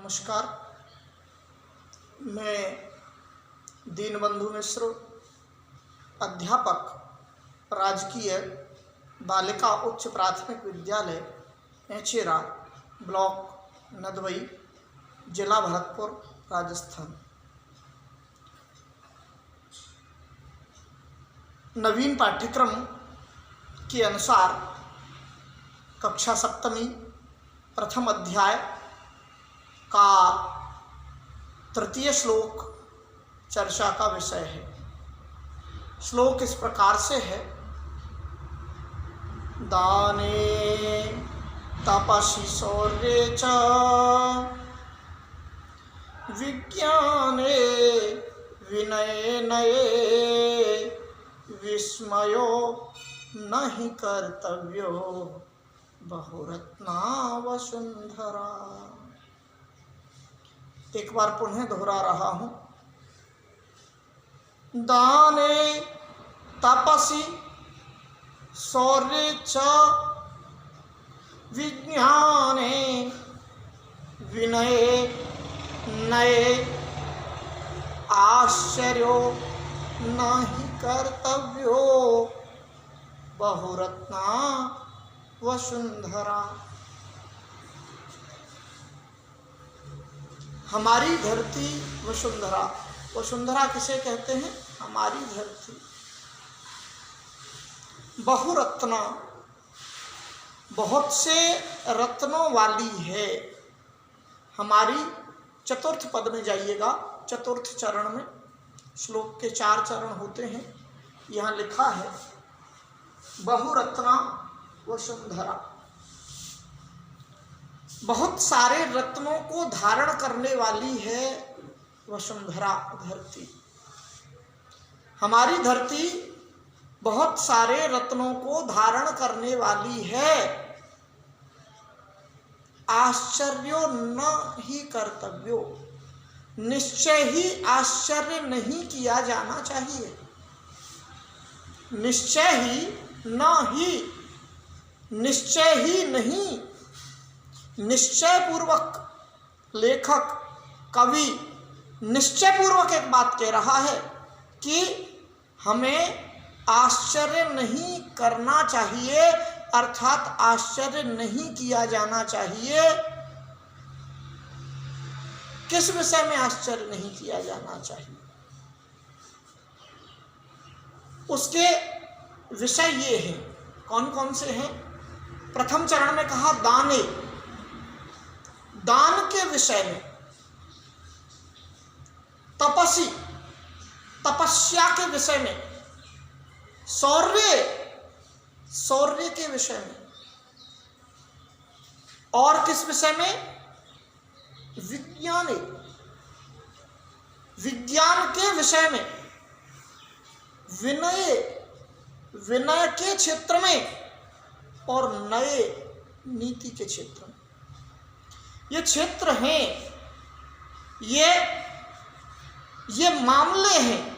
नमस्कार। मैं दीनबंधु मिश्र, अध्यापक, राजकीय बालिका उच्च प्राथमिक विद्यालय एचेरा, ब्लॉक नदवई, जिला भरतपुर, राजस्थान। नवीन पाठ्यक्रम के अनुसार कक्षा सप्तमी प्रथम अध्याय का तृतीय श्लोक चर्चा का विषय है। श्लोक इस प्रकार से है। दाने तपसि शौर्ये च विज्ञाने विनये नये विस्मयो नहि कर्तव्यो बहुरत्ना वसुंधरा। एक बार पुनः दोहरा रहा हूं। दाने तपसि शौर्ये च विज्ञाने विनये नये आश्चर्यो नहि कर्तव्यो बहुरत्ना वसुंधरा। हमारी धरती वसुंधरा। वसुंधरा किसे कहते हैं? हमारी धरती। बहुरत्ना, बहुत से रत्नों वाली है। हमारी चतुर्थ पद में जाइएगा, चतुर्थ चरण में। श्लोक के 4 चरण होते हैं। यहाँ लिखा है बहुरत्ना वसुंधरा। बहुत सारे रत्नों को धारण करने वाली है वसुंधरा धरती। हमारी धरती बहुत सारे रत्नों को धारण करने वाली है। आश्चर्यो न ही कर्तव्यो, निश्चय ही आश्चर्य नहीं किया जाना चाहिए। निश्चय ही न ही, निश्चय ही नहीं, निश्चय पूर्वक लेखक कवि निश्चय पूर्वक एक बात कह रहा है कि हमें आश्चर्य नहीं करना चाहिए, अर्थात आश्चर्य नहीं किया जाना चाहिए। किस विषय में आश्चर्य नहीं किया जाना चाहिए? उसके विषय ये हैं। कौन कौन से हैं? प्रथम चरण में कहा दाने, दान के विषय में। तपसी, तपस्या के विषय में। शौर्य, शौर्य के विषय में। और किस विषय में? विज्ञान, विज्ञान के विषय में। विनय, विनय के क्षेत्र में। और नए, नीति के क्षेत्र में। ये क्षेत्र हैं, ये मामले हैं।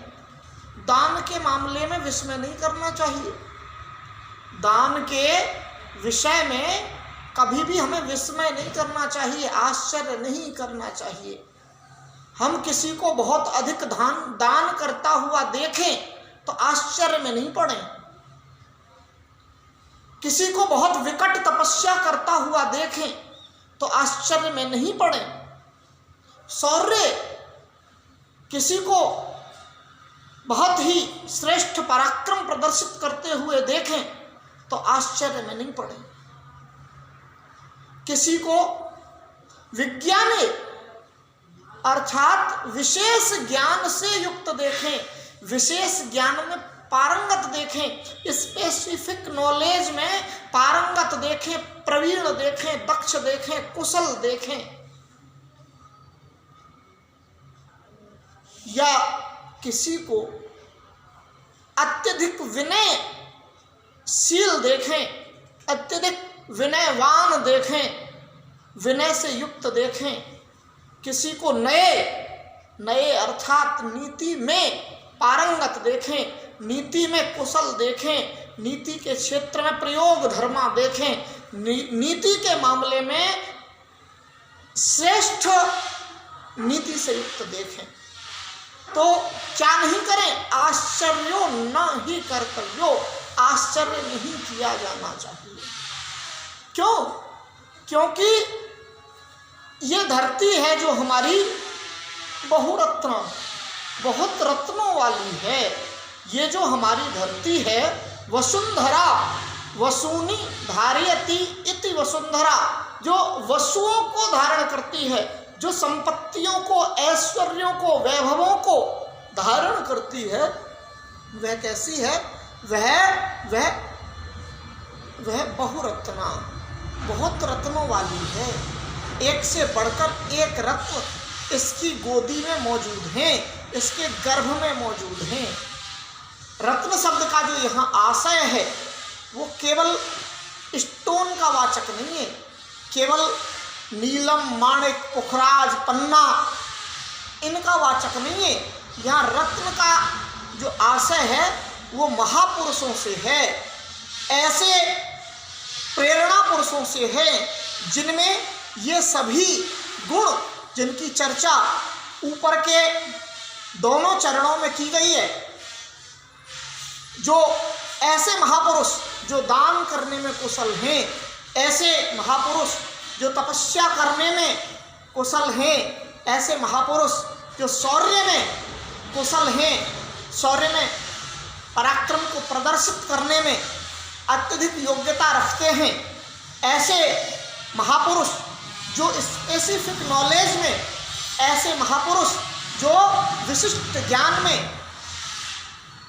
दान के मामले में विस्मय नहीं करना चाहिए। दान के विषय में कभी भी हमें विस्मय नहीं करना चाहिए, आश्चर्य नहीं करना चाहिए। हम किसी को बहुत अधिक दान करता हुआ देखें तो आश्चर्य में नहीं पड़े। किसी को बहुत विकट तपस्या करता हुआ देखें तो आश्चर्य में नहीं पड़े। शौर्य, किसी को बहुत ही श्रेष्ठ पराक्रम प्रदर्शित करते हुए देखें तो आश्चर्य में नहीं पड़े। किसी को विज्ञान अर्थात विशेष ज्ञान से युक्त देखें, विशेष ज्ञान में पारंगत देखें, स्पेसिफिक नॉलेज में पारंगत देखें, प्रवीण देखें, दक्ष देखें, कुशल देखें। या किसी को अत्यधिक विनयशील देखें, अत्यधिक विनयवान देखें, विनय से युक्त देखें। किसी को नए अर्थात नीति में पारंगत देखें, नीति में कुशल देखें, नीति के क्षेत्र में प्रयोग धर्मा देखें, नीति के मामले में श्रेष्ठ नीति से युक्त देखें तो क्या नहीं करें, आश्चर्यो न ही कर्तव्यो, आश्चर्य नहीं किया जाना चाहिए। क्यों? क्योंकि ये धरती है जो हमारी बहुरत्न, बहुत रत्नों वाली है। ये जो हमारी धरती है, वसुंधरा वसूनि धारयति इति वसुंधरा, जो वसुओं को धारण करती है, जो संपत्तियों को, ऐश्वर्यों को, वैभवों को धारण करती है, वह कैसी है? वह बहुरत्ना, बहुत रत्नों वाली है। एक से बढ़कर एक रत्न इसकी गोदी में मौजूद हैं, इसके गर्भ में मौजूद हैं। रत्न शब्द का जो यहाँ आशय है वो केवल स्टोन का वाचक नहीं है, केवल नीलम, माणिक, पुखराज, पन्ना इनका वाचक नहीं है। यहाँ रत्न का जो आशय है वो महापुरुषों से है, ऐसे प्रेरणा पुरुषों से है जिनमें ये सभी गुण, जिनकी चर्चा ऊपर के दोनों चरणों में की गई है। जो ऐसे महापुरुष जो दान करने में कुशल हैं, ऐसे महापुरुष जो तपस्या करने में कुशल हैं, ऐसे महापुरुष जो शौर्य में कुशल हैं, शौर्य में पराक्रम को प्रदर्शित करने में अत्यधिक योग्यता रखते हैं, ऐसे महापुरुष जो स्पेसिफिक नॉलेज में, ऐसे महापुरुष जो विशिष्ट ज्ञान में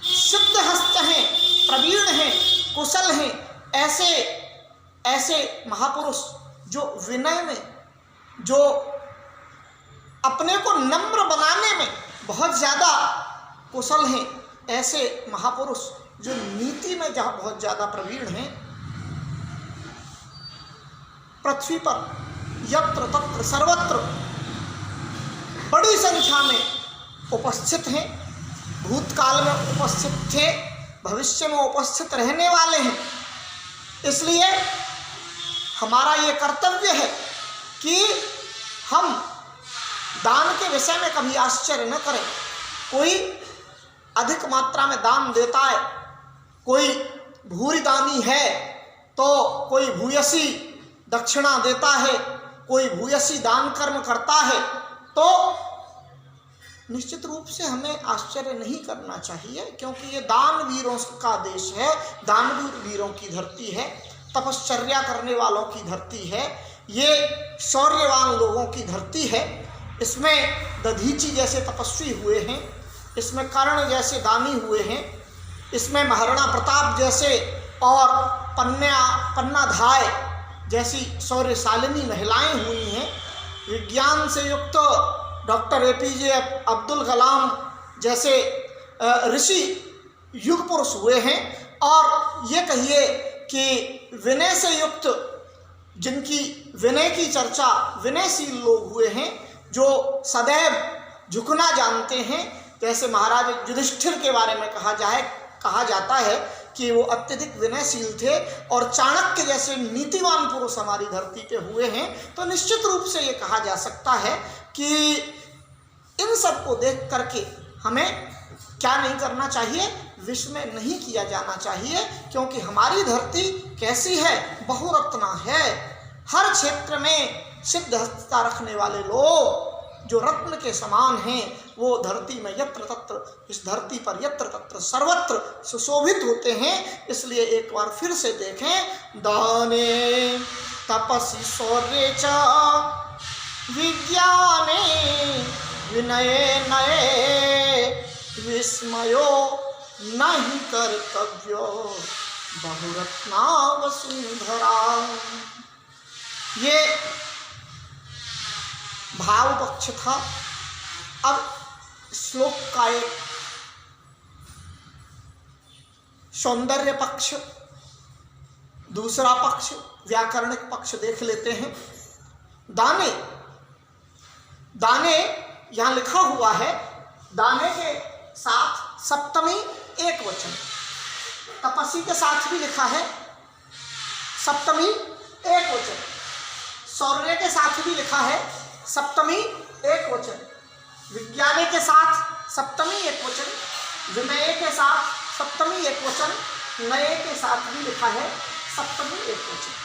सिद्धहस्त हैं, प्रवीण हैं, कुशल हैं, ऐसे महापुरुष जो विनय में, जो अपने को नम्र बनाने में बहुत ज़्यादा कुशल हैं, ऐसे महापुरुष जो नीति में जहाँ बहुत ज़्यादा प्रवीण हैं, पृथ्वी पर यत्र तत्र सर्वत्र बड़ी संख्या में उपस्थित हैं, भूतकाल में उपस्थित थे, भविष्य में उपस्थित रहने वाले हैं। इसलिए हमारा ये कर्तव्य है कि हम दान के विषय में कभी आश्चर्य न करें। कोई अधिक मात्रा में दान देता है, कोई भूरी दानी है तो कोई भूयसी दक्षिणा देता है, कोई भूयसी दान कर्म करता है, तो निश्चित रूप से हमें आश्चर्य नहीं करना चाहिए, क्योंकि ये दान वीरों का देश है, दानवीर वीरों की धरती है, तपश्चर्या करने वालों की धरती है, ये शौर्यवान लोगों की धरती है। इसमें दधीची जैसे तपस्वी हुए हैं, इसमें कर्ण जैसे दानी हुए हैं, इसमें महाराणा प्रताप जैसे और पन्नाधाय जैसी शौर्यशालिनी महिलाएं हुई हैं। विज्ञान से युक्त डॉक्टर APJ अब्दुल कलाम जैसे ऋषि युग पुरुष हुए हैं, और ये कहिए कि विनय से युक्त, जिनकी विनय की चर्चा, विनयशील लोग हुए हैं, जो सदैव झुकना जानते हैं। जैसे महाराज युधिष्ठिर के बारे में कहा जाता है कि वो अत्यधिक विनयशील थे, और चाणक्य जैसे नीतिवान पुरुष हमारी धरती पे हुए हैं। तो निश्चित रूप से ये कहा जा सकता है कि इन सब को देख करके हमें क्या नहीं करना चाहिए, विस्मय नहीं किया जाना चाहिए, क्योंकि हमारी धरती कैसी है, बहुरत्ना है। हर क्षेत्र में सिद्धहस्तता रखने वाले लोग जो रत्न के समान हैं, वो धरती में यत्र तत्र, इस धरती पर यत्र तत्र सर्वत्र सुशोभित होते हैं। इसलिए एक बार फिर से देखें, दाने तपसि शौर्ये च विज्ञाने विनये नये विस्मयो नहि कर्तव्यो बहुरत्ना वसुंधरा। ये भाव पक्ष था। अब श्लोक का एक सौंदर्य पक्ष, दूसरा पक्ष, व्याकरणिक पक्ष देख लेते हैं। दाने, दाने यहाँ लिखा हुआ है, दाने के साथ सप्तमी एक वचन, तपस्वी के साथ भी लिखा है सप्तमी एक वचन। शौर्य के साथ भी लिखा है सप्तमी एक वचन, विज्ञाने के साथ सप्तमी एक वचन, विनय के साथ सप्तमी एक वचन, नए के साथ भी लिखा है सप्तमी एक वचन।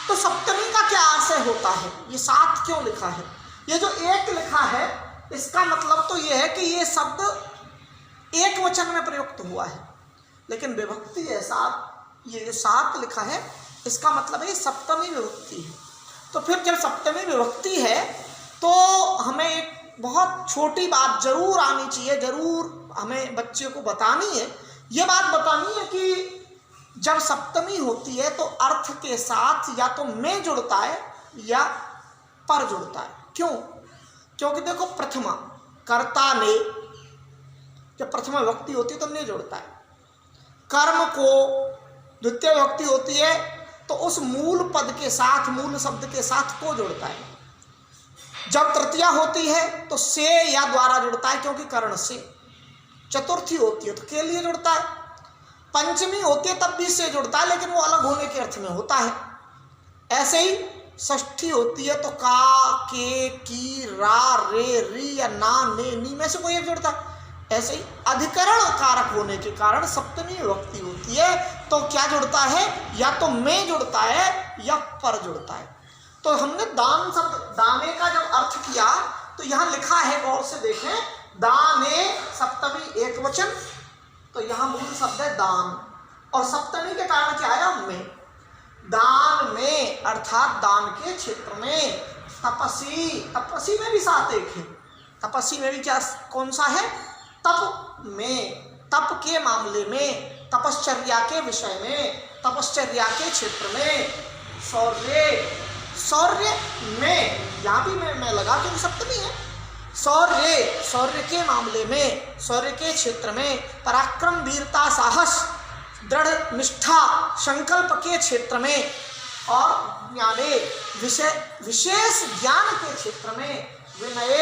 तो सप्तमी का क्या आशय होता है, ये सात क्यों लिखा है? ये जो एक लिखा है इसका मतलब तो ये है कि ये शब्द एक वचन में प्रयुक्त हुआ है, लेकिन विभक्ति है सात, ये जो सात लिखा है इसका मतलब है सप्तमी विभक्ति है। तो फिर जब सप्तमी विभक्ति है तो हमें एक बहुत छोटी बात जरूर आनी चाहिए, जरूर हमें बच्चे को बतानी है। ये बात बतानी है कि जब सप्तमी होती है तो अर्थ के साथ या तो में जुड़ता है या पर जुड़ता है। क्यों? क्योंकि देखो प्रथमा कर्ता ने, जब प्रथमा विभक्ति होती है तो ने जुड़ता है। कर्म को द्वितीय विभक्ति होती है तो उस मूल पद के साथ, मूल शब्द के साथ को जुड़ता है। जब तृतीया होती है तो से या द्वारा जुड़ता है क्योंकि कर्ण से। चतुर्थी होती है तो के लिए जुड़ता है। पंचमी होती है तब भी से जुड़ता है, लेकिन वो अलग होने के अर्थ में होता है। ऐसे ही षष्ठी होती है तो का, के, की, रा, रे, री या ना, ने, नी में से कोई एक जुड़ता है। ऐसे ही अधिकरण कारक होने के कारण सप्तमी विभक्ति होती है तो क्या जुड़ता है, या तो में जुड़ता है या पर जुड़ता है। तो हमने दान शब्द, दाने का जब अर्थ किया तो यहाँ लिखा है, गौर से देखें, दाने सप्तमी एक वचन, तो यहाँ मूल शब्द है दान, और सप्तमी के कारण क्या आया, में। दान में अर्थात दान के क्षेत्र में। तपस्वी, तपस्वी में भी सात एक है, तपस्वी में भी क्या कौन सा है, तप में, तप के मामले में, तपश्चर्या के विषय में, तपश्चर्या के क्षेत्र में। शौर्य, शौर्य में, यहाँ भी मैं लगा क्योंकि सप्तमी है। शौर्य, शौर्य के मामले में, शौर्य के क्षेत्र में। पराक्रम, वीरता, साहस, दृढ़ निष्ठा, संकल्प के क्षेत्र में। और ज्ञाने, विशेष ज्ञान के क्षेत्र में। विनय,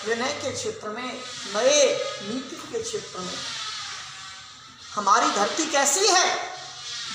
विनय के क्षेत्र में। नए, नीति के क्षेत्र में। हमारी धरती कैसी है,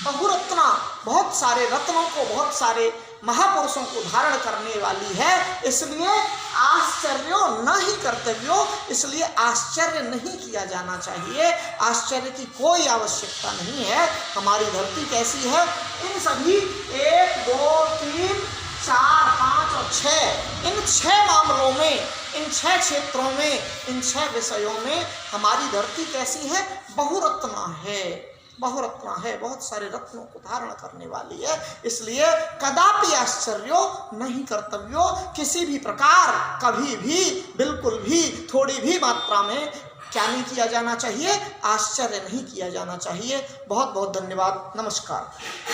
बहुरत्ना, बहुत सारे रत्नों को, बहुत सारे महापुरुषों को धारण करने वाली है। इसलिए आश्चर्य न ही कर्तव्यो, इसलिए आश्चर्य नहीं किया जाना चाहिए, आश्चर्य की कोई आवश्यकता नहीं है। हमारी धरती कैसी है, इन सभी 1, 2, 3, 4, 5 और 6, इन 6 मामलों में, इन 6 क्षेत्रों में, इन 6 विषयों में हमारी धरती कैसी है, बहुरत्ना है, बहुरत्ना है, बहुत सारे रत्नों को धारण करने वाली है। इसलिए कदापि आश्चर्य नहीं कर्तव्यो, किसी भी प्रकार, कभी भी, बिल्कुल भी, थोड़ी भी मात्रा में क्या नहीं किया जाना चाहिए, आश्चर्य नहीं किया जाना चाहिए। बहुत बहुत धन्यवाद, नमस्कार।